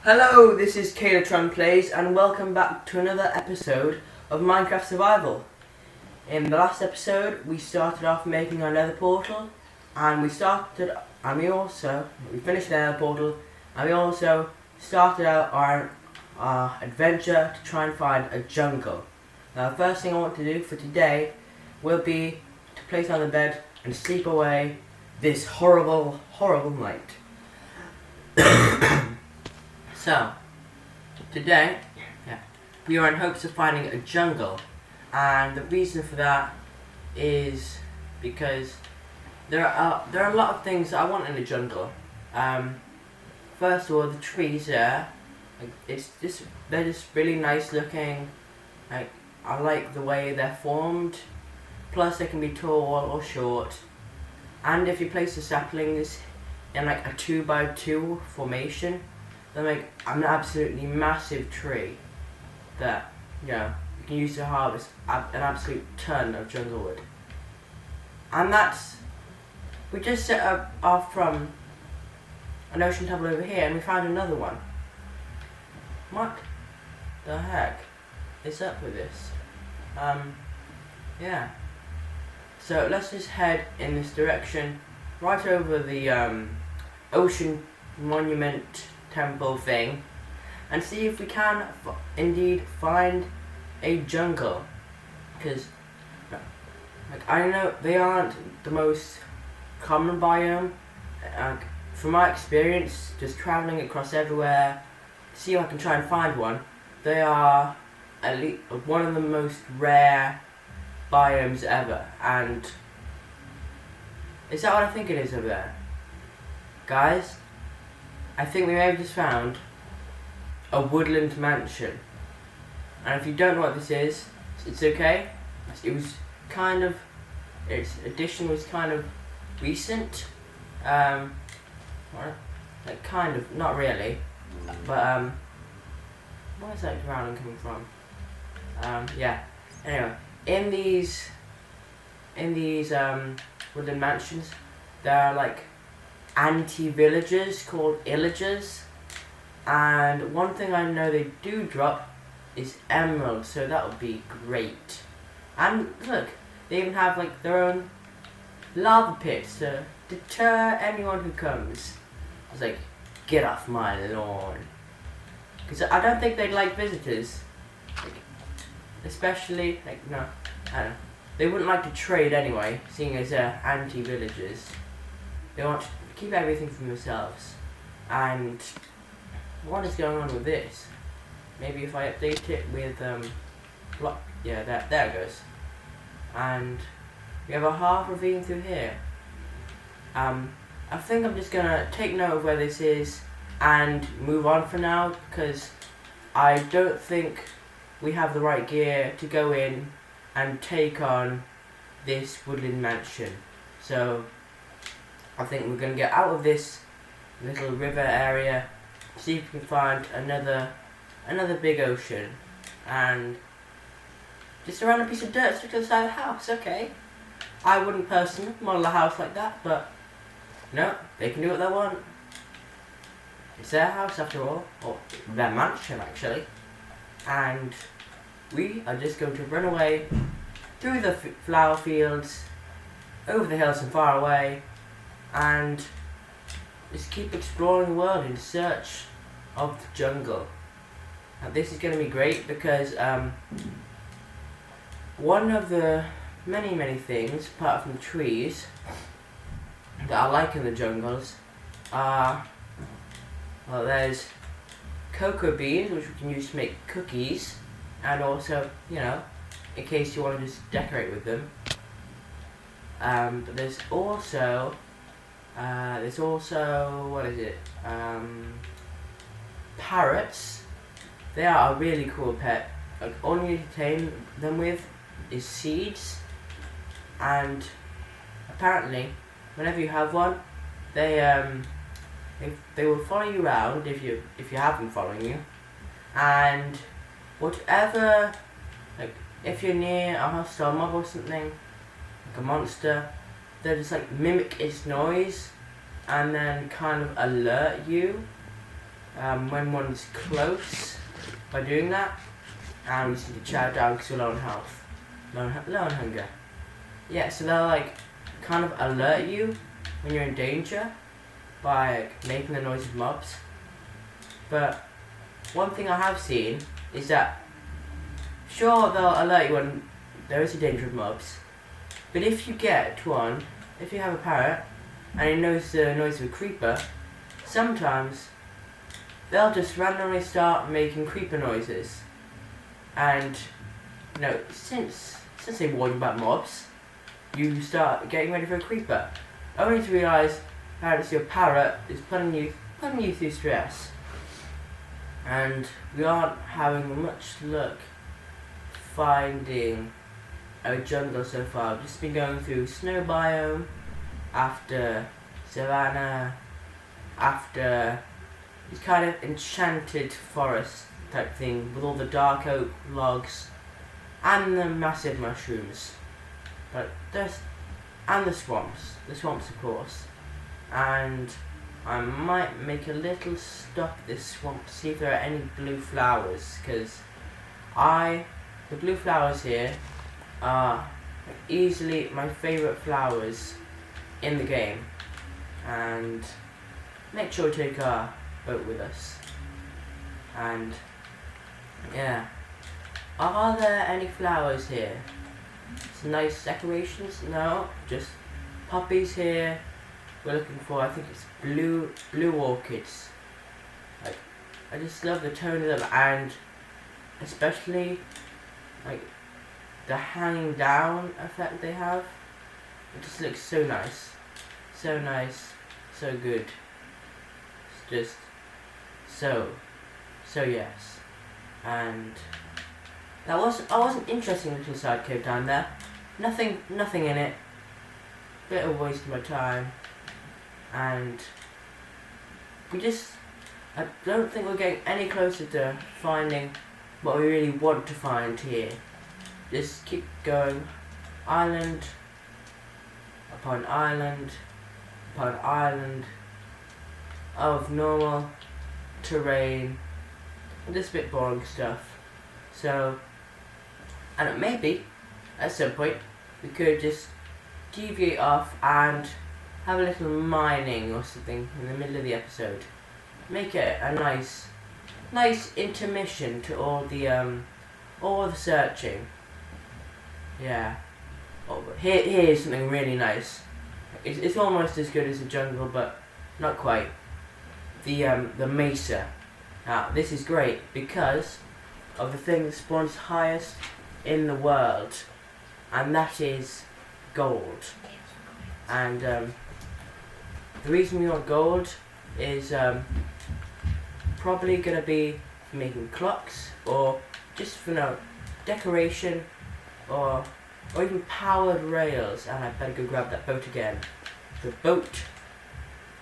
Hello, this is Kalatron Plays and welcome back to another episode of Minecraft Survival. In the last episode we started off making our nether portal and we finished the nether portal and we also started out our adventure to try and find a jungle. Now the first thing I want to do for today will be to place down the bed and sleep away this horrible night. So, today, we are in hopes of finding a jungle, and the reason for that is because there are a lot of things that I want in a jungle. First of all, the trees there, they're just really nice looking. I like the way they're formed. Plus, they can be tall or short, and if you place the saplings in like a 2x2 formation, they make an absolutely massive tree that you can use to harvest an absolute ton of jungle wood. And we just set up off from an ocean temple over here, and we found another one. What the heck is up with this? Yeah. So let's just head in this direction, right over the ocean monument temple thing, and see if we can indeed find a jungle. Because I know they aren't the most common biome. From my experience, just traveling across everywhere, see if I can try and find one. They are at least one of the most rare biomes ever. And is that what I think it is over there, guys? I think we may have just found a woodland mansion. And if you don't know what this is, it's okay. Its addition was kind of recent. Not really. But where is that growling coming from? Yeah. Anyway, in these woodland mansions, there are like anti-villagers called illagers, and one thing I know they do drop is emeralds, so that would be great. And look, they even have like their own lava pits to deter anyone who comes. It's like, get off my lawn, because I don't think they'd like visitors, especially I don't know, they wouldn't like to trade anyway, seeing as they're anti-villagers. They want to keep everything for themselves. And what is going on with this? Maybe if I update it with block, yeah, there it goes. And we have a half ravine through here. I think I'm just gonna take note of where this is and move on for now, because I don't think we have the right gear to go in and take on this woodland mansion. So I think we're going to get out of this little river area, see if we can find another big ocean, and just a random piece of dirt stuck to the side of the house. Okay, I wouldn't personally model a house like that, but no, they can do what they want. It's their house after all, or their mansion actually, and we are just going to run away through the flower fields, over the hills and far away, and just keep exploring the world in search of the jungle. And this is going to be great because one of the many things, apart from the trees, that I like in the jungles are, well, there's cocoa beans, which we can use to make cookies, and also, in case you want to just decorate with them. But there's also what is it? Parrots. They are a really cool pet. Like, all you need to tame them with is seeds, and apparently, whenever you have one, they will follow you around if you have them following you, and whatever, like if you're near a hostile mob or something, like a monster, they just like mimic its noise and then kind of alert you when one's close by doing that, and we just need to chow down because we're low on health, low on hunger. Yeah, so they'll like kind of alert you when you're in danger by like, making the noise of mobs. But one thing I have seen is that sure they'll alert you when there is a danger of mobs, but if you get one, if you have a parrot and it knows the noise of a creeper, sometimes they'll just randomly start making creeper noises. And you know, since they warn you about mobs, you start getting ready for a creeper, only to realise that your parrot is putting you through stress. And we aren't having much luck finding a jungle so far. I've just been going through snow biome, after savanna, after this kind of enchanted forest type thing with all the dark oak logs and the massive mushrooms. But and the swamps of course. And I might make a little stop at this swamp to see if there are any blue flowers, because the blue flowers here are easily my favourite flowers in the game. And make sure we take our boat with us. And yeah, are there any flowers here? Some nice decorations? No, just poppies here. We're looking for, I think it's blue orchids. Like, I just love the tone of them, and especially like the hanging down effect they have. It just looks so nice, so good. It's just so yes. And that was an interesting little side cave down there. Nothing in it. Bit of a waste of my time. And I don't think we're getting any closer to finding what we really want to find here. Just keep going, island upon island upon island of normal terrain, just a bit boring stuff. So, and maybe at some point we could just deviate off and have a little mining or something in the middle of the episode. Make it a nice intermission to all the searching. Yeah. Oh, here's something really nice. It's almost as good as the jungle, but not quite. The mesa. Now this is great because of the thing that spawns highest in the world, and that is gold. And the reason we want gold is probably gonna be for making clocks, or just for decoration, or even powered rails. And I better go grab that boat again. The boat,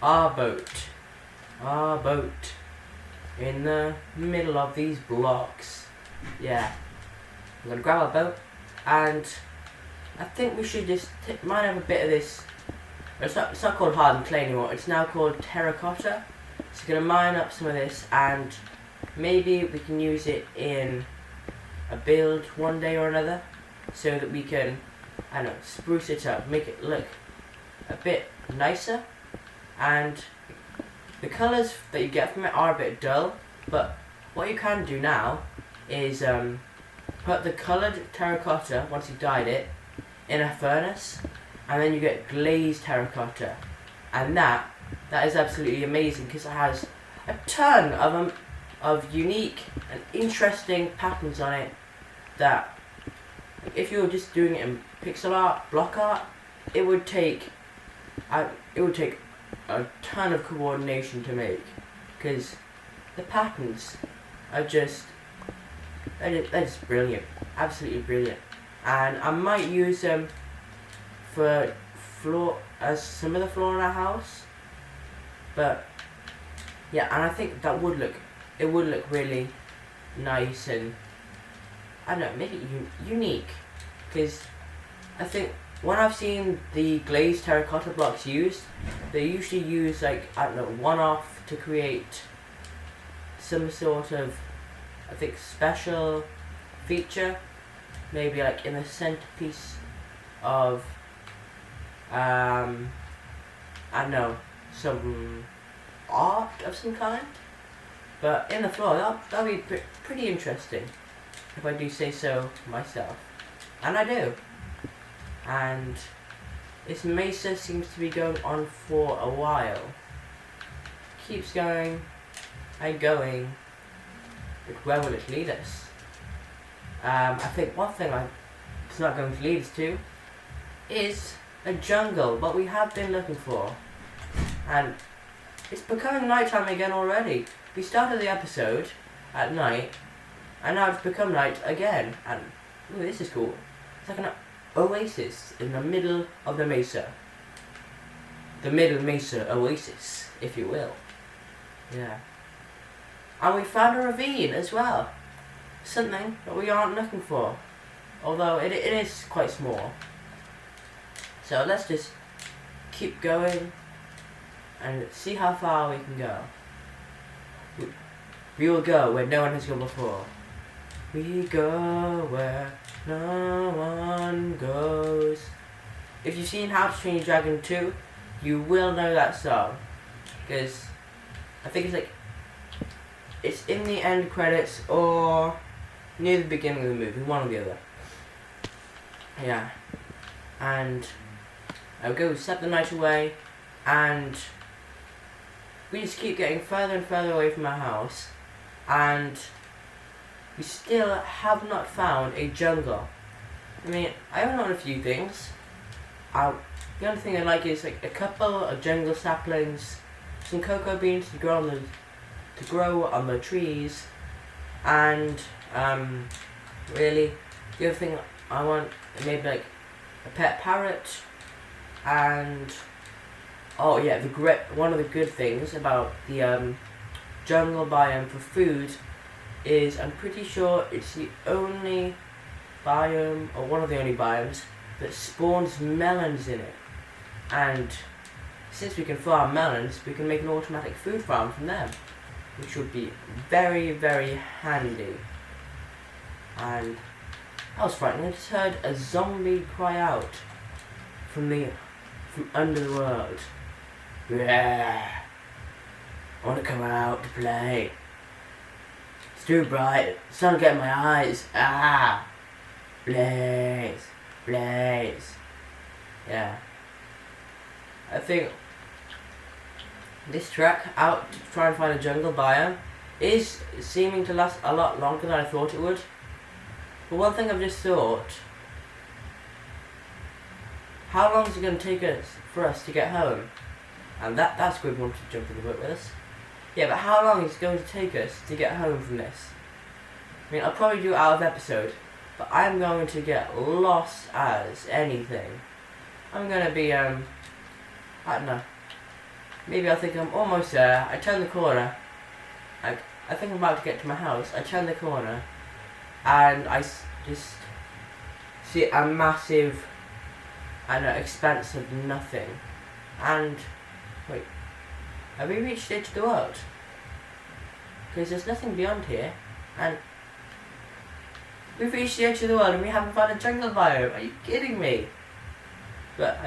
our boat, in the middle of these blocks. Yeah, I'm gonna grab our boat, and I think we should just mine up a bit of this. It's not called hardened clay anymore. It's now called terracotta. So we're gonna mine up some of this, and maybe we can use it in a build one day or another, so that we can, I don't know, spruce it up, make it look a bit nicer. And the colours that you get from it are a bit dull, but what you can do now is put the coloured terracotta, once you've dyed it, in a furnace, and then you get glazed terracotta, and that is absolutely amazing because it has a ton of unique and interesting patterns on it that, if you were just doing it in pixel art, block art, it would take a ton of coordination to make, because the patterns are just they're just brilliant, absolutely brilliant. And I might use them for as some of the floor in our house. But yeah, and I think that would look really nice, and I don't know, make it unique. Because I think when I've seen the glazed terracotta blocks used, they usually use, like, I don't know, one off to create some sort of, I think, special feature, maybe like in the centerpiece of, I don't know, some art of some kind. But in the floor, that'll be pretty interesting, if I do say so myself. And I do. And this mesa seems to be going on for a while. Keeps going and going, but where will it lead us? I think one thing it's not going to lead us to is a jungle, what we have been looking for. And it's becoming nighttime again already. We started the episode at night, and now it's become night again. And ooh, this is cool. It's like an oasis in the middle of the mesa. The middle mesa oasis, if you will. Yeah. And we found a ravine as well. Something that we aren't looking for. Although it is quite small. So let's just keep going and see how far we can go. We will go where no one has gone before. We go where no one goes. If you've seen How to Train Your Dragon 2, you will know that song. Because I think it's in the end credits or near the beginning of the movie, one or the other. Yeah. And I'll go set the night away, and we just keep getting further and further away from our house, and we still have not found a jungle. I mean, I have known a few things. The only thing I like is like a couple of jungle saplings, some cocoa beans to grow on the trees, and really the other thing I want maybe like a pet parrot, and oh yeah, one of the good things about the jungle biome for food is I'm pretty sure it's the only biome, or one of the only biomes, that spawns melons in it. And since we can farm melons, we can make an automatic food farm from them, which would be very, very handy. And that was frightening. I just heard a zombie cry out from under the world. Yeah, I want to come out to play. It's too bright. The sun getting my eyes. Ah, blaze. Yeah. I think this trek out to try and find a jungle biome is seeming to last a lot longer than I thought it would. But one thing I've just thought, how long is it going to take for us to get home? And that's good one to jump in the boat with us. Yeah, but how long is it going to take us to get home from this? I mean, I'll probably do it out of episode, but I'm going to get lost as anything. I'm going to be, I don't know. Maybe I'll think I'm almost there. I turn the corner. I think I'm about to get to my house. I turn the corner, and I just see a massive, I don't know, expanse of nothing. And wait, have we reached the edge of the world? Because there's nothing beyond here, and we've reached the edge of the world and we haven't found a jungle biome. Are you kidding me? But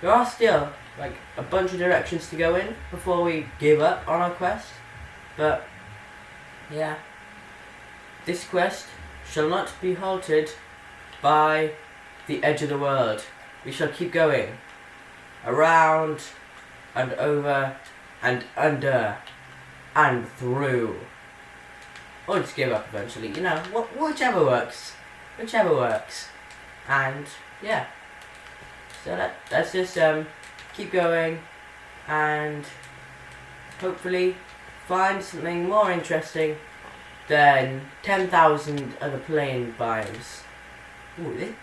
there are still like a bunch of directions to go in before we give up on our quest. But yeah, this quest shall not be halted by the edge of the world. We shall keep going around and over and under and through, or just give up eventually, you know, whichever works, and yeah, so let's just keep going and hopefully find something more interesting than 10,000 other plain biomes. Ooh,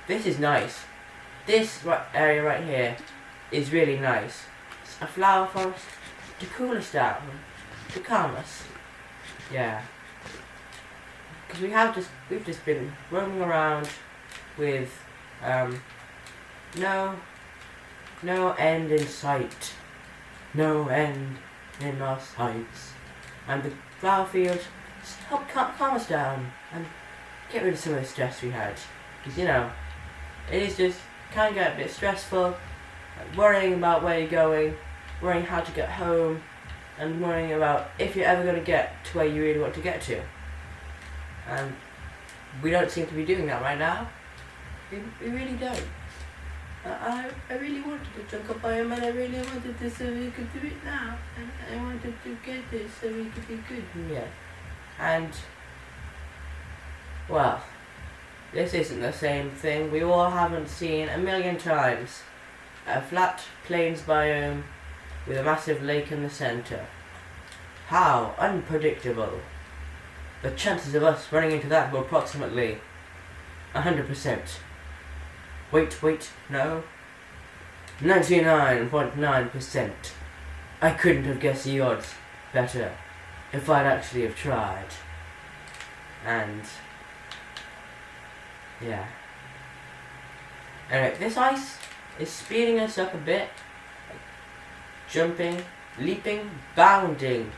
this is nice. This area right here is really nice. It's a flower forest to cool us down, to calm us. Yeah. Because we've just been roaming around with no end in sight. No end in our sights. and the flower field just help calm us down and get rid of some of the stress we had. Because, you know, it is just can get a bit stressful, like worrying about where you're going, worrying how to get home, and worrying about if you're ever going to get to where you really want to get to. And we don't seem to be doing that right now. We really don't. I really wanted to jungle biome, and I really wanted this so we could do it now. And I wanted to get this so we could be good. Yeah. And, well, this isn't the same thing. We all haven't seen a million times a flat plains biome with a massive lake in the centre. How unpredictable. The chances of us running into that were approximately 100%. Wait, no. 99.9%. I couldn't have guessed the odds better if I'd actually have tried. And yeah. Anyway, this ice is speeding us up a bit. Jumping, leaping, bounding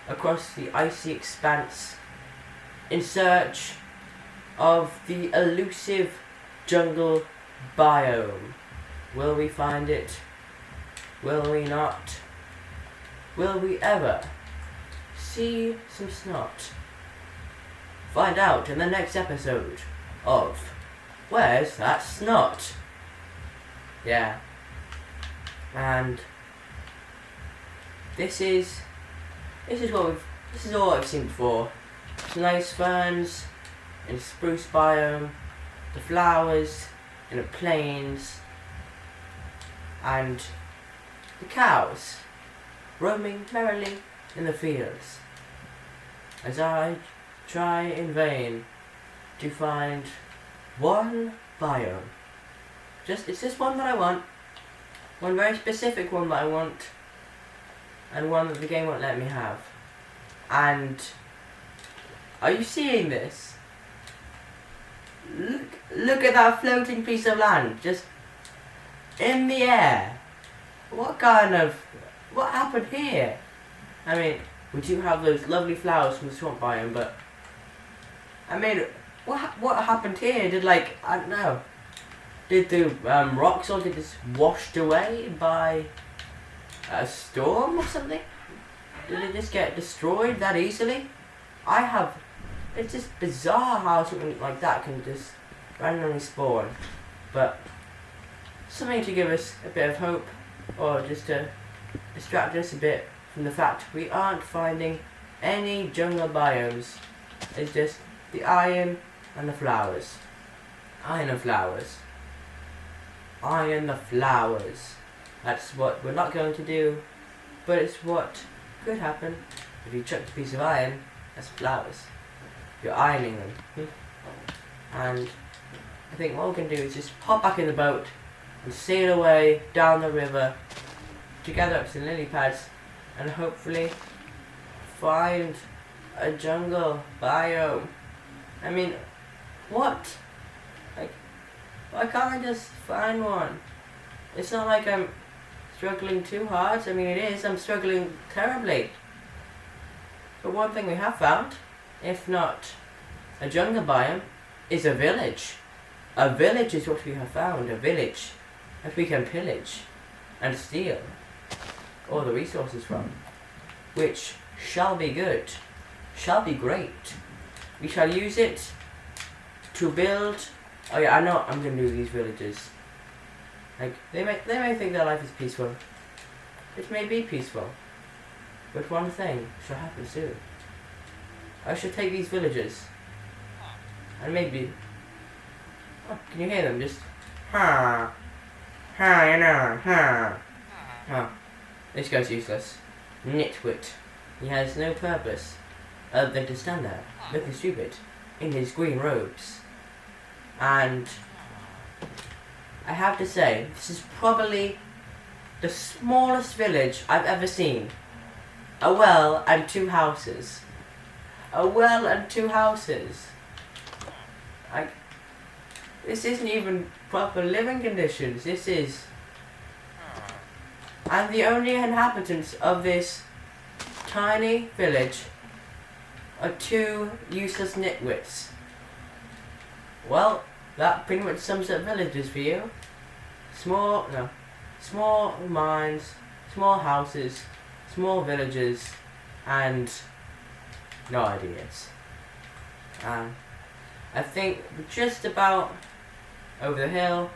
across the icy expanse in search of the elusive jungle biome. Will we find it? Will we not? Will we ever see some snot? Find out in the next episode of Where's That Snot? Yeah. And this is all I've seen before. Some nice ferns in a spruce biome, the flowers in the plains, and the cows roaming merrily in the fields, as I try in vain to find one biome. It's just one that I want, one very specific one that I want, and one that the game won't let me have. And are you seeing this? Look at that floating piece of land, just in the air. What happened here? I mean, we do have those lovely flowers from the swamp biome, but I mean, what happened here? I don't know, did the rocks all get just washed away by a storm or something? Did it just get destroyed that easily? It's just bizarre how something like that can just randomly spawn. But something to give us a bit of hope, or just to distract us a bit from the fact we aren't finding any jungle biomes. It's just the iron and the flowers. Iron and flowers. Iron the flowers. That's what we're not going to do, but it's what could happen if you chuck a piece of iron as flowers. You're ironing them. And I think what we can do is just hop back in the boat and sail away down the river to gather up some lily pads and hopefully find a jungle biome. I mean, what? Why can't I just find one? It's not like I'm struggling too hard. I mean, it is. I'm struggling terribly. But one thing we have found, if not a jungle biome, is a village. A village is what we have found. A village that we can pillage and steal all the resources from, which shall be good, shall be great. We shall use it to build. Oh yeah, I know I'm gonna do these villages. They may think their life is peaceful. It may be peaceful, but one thing shall happen soon. I shall take these villages, and maybe. Oh, can you hear them? Just Oh, this guy's useless. Nitwit. He has no purpose other than to stand there, looking stupid, in his green robes. And I have to say, this is probably the smallest village I've ever seen. A well and 2 houses. A well and 2 houses. This isn't even proper living conditions. This is. And the only inhabitants of this tiny village are two useless nitwits. Well, that pretty much sums up villages for you. Small minds, small houses, small villages, and no ideas. I think we're just about over the hill,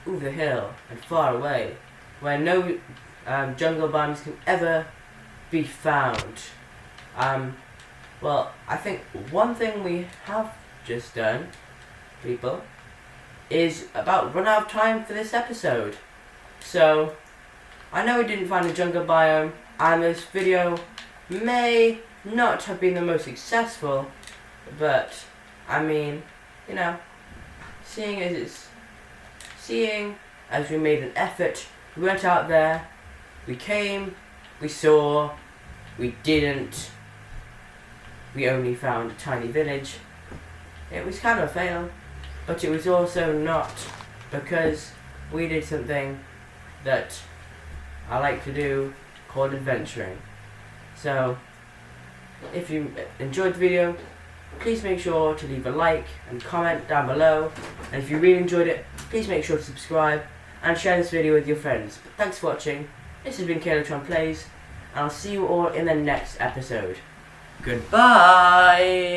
and far away, where no jungle biomes can ever be found. Well, I think one thing we have just done, people, is about run out of time for this episode. So, I know we didn't find a jungle biome, and this video may not have been the most successful, but, I mean, you know, seeing as we made an effort, we went out there, we came, we saw, we didn't, we only found a tiny village. It was kind of a fail, but it was also not, because we did something that I like to do called adventuring. So, if you enjoyed the video, please make sure to leave a like and comment down below. And if you really enjoyed it, please make sure to subscribe and share this video with your friends. But thanks for watching. This has been Calotron Plays, and I'll see you all in the next episode. Goodbye!